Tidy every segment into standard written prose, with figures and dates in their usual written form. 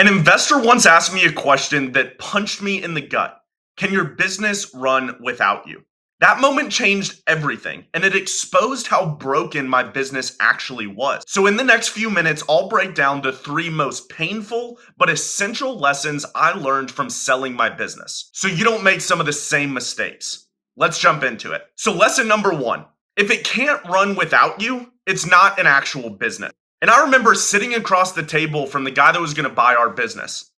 An investor once asked me a question that punched me in the gut. Can your business run without you? That moment changed everything, and it exposed how broken my business actually was. So, in the next few minutes, I'll break down the three most painful but essential lessons I learned from selling my business so you don't make some of the same mistakes. Let's jump into it. So, lesson number one, if it can't run without you, it's not an actual business. And I remember sitting across the table from the guy that was going to buy our business.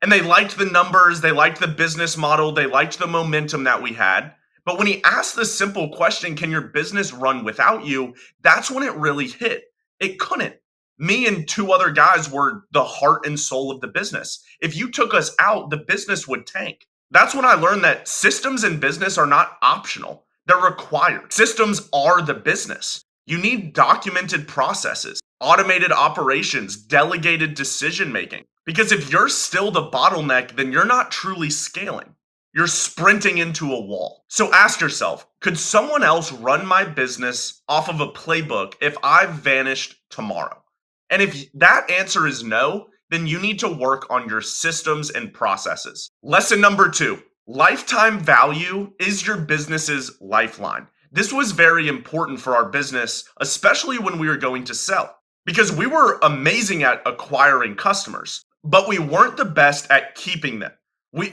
And they liked the numbers, they liked the business model, they liked the momentum that we had. But when he asked the simple question, can your business run without you? That's when it really hit. It couldn't. Me and two other guys were the heart and soul of the business. If you took us out, the business would tank. That's when I learned that systems in business are not optional, they're required. Systems are the business. You need documented processes, automated operations, delegated decision making. Because if you're still the bottleneck, then you're not truly scaling. You're sprinting into a wall. So ask yourself, could someone else run my business off of a playbook if I vanished tomorrow? And if that answer is no, then you need to work on your systems and processes. Lesson number two, lifetime value is your business's lifeline. This was very important for our business, especially when we were going to sell, because we were amazing at acquiring customers, but we weren't the best at keeping them.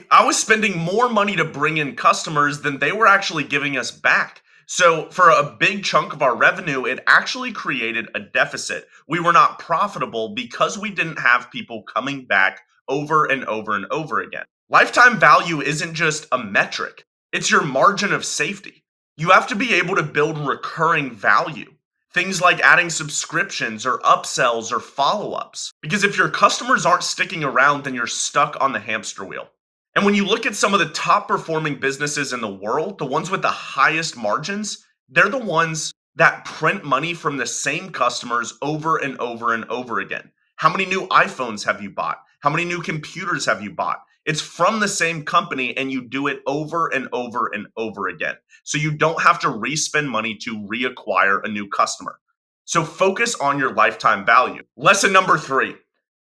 I was spending more money to bring in customers than they were actually giving us back. So for a big chunk of our revenue, it actually created a deficit. We were not profitable because we didn't have people coming back over and over and over again. Lifetime value isn't just a metric, it's your margin of safety. You have to be able to build recurring value. Things like adding subscriptions or upsells or follow-ups. Because if your customers aren't sticking around, then you're stuck on the hamster wheel. And when you look at some of the top performing businesses in the world, the ones with the highest margins, they're the ones that print money from the same customers over and over and over again. How many new iPhones have you bought? How many new computers have you bought? It's from the same company and you do it over and over and over again. So you don't have to re-spend money to reacquire a new customer. So focus on your lifetime value. Lesson number three.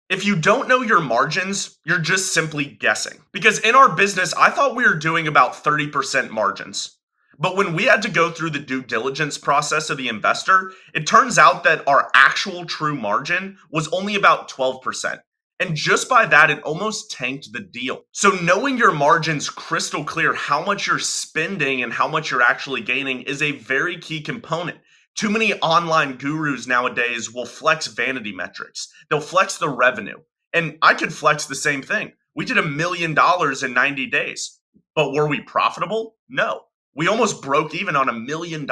If you don't know your margins, you're just simply guessing. Because in our business, I thought we were doing about 30% margins. But when we had to go through the due diligence process of the investor, it turns out that our actual true margin was only about 12%. And just by that, it almost tanked the deal. So knowing your margins crystal clear, how much you're spending and how much you're actually gaining is a very key component. Too many online gurus nowadays will flex vanity metrics. They'll flex the revenue. And I could flex the same thing. We did $1 million in 90 days. But were we profitable? No. We almost broke even on $1 million.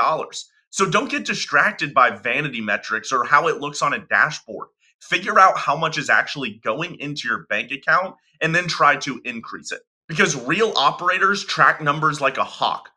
So don't get distracted by vanity metrics or how it looks on a dashboard. Figure out how much is actually going into your bank account and then try to increase it. Because real operators track numbers like a hawk.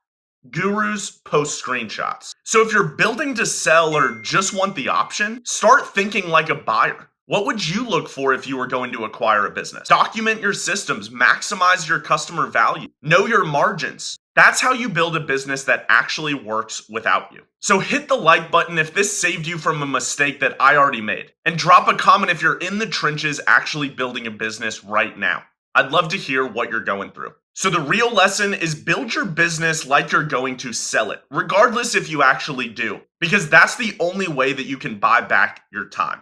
Gurus post screenshots. So if you're building to sell or just want the option, start thinking like a buyer. What would you look for if you were going to acquire a business? Document your systems, maximize your customer value, know your margins. That's how you build a business that actually works without you. So hit the like button if this saved you from a mistake that I already made. And drop a comment if you're in the trenches actually building a business right now. I'd love to hear what you're going through. So the real lesson is build your business like you're going to sell it, regardless if you actually do, because that's the only way that you can buy back your time.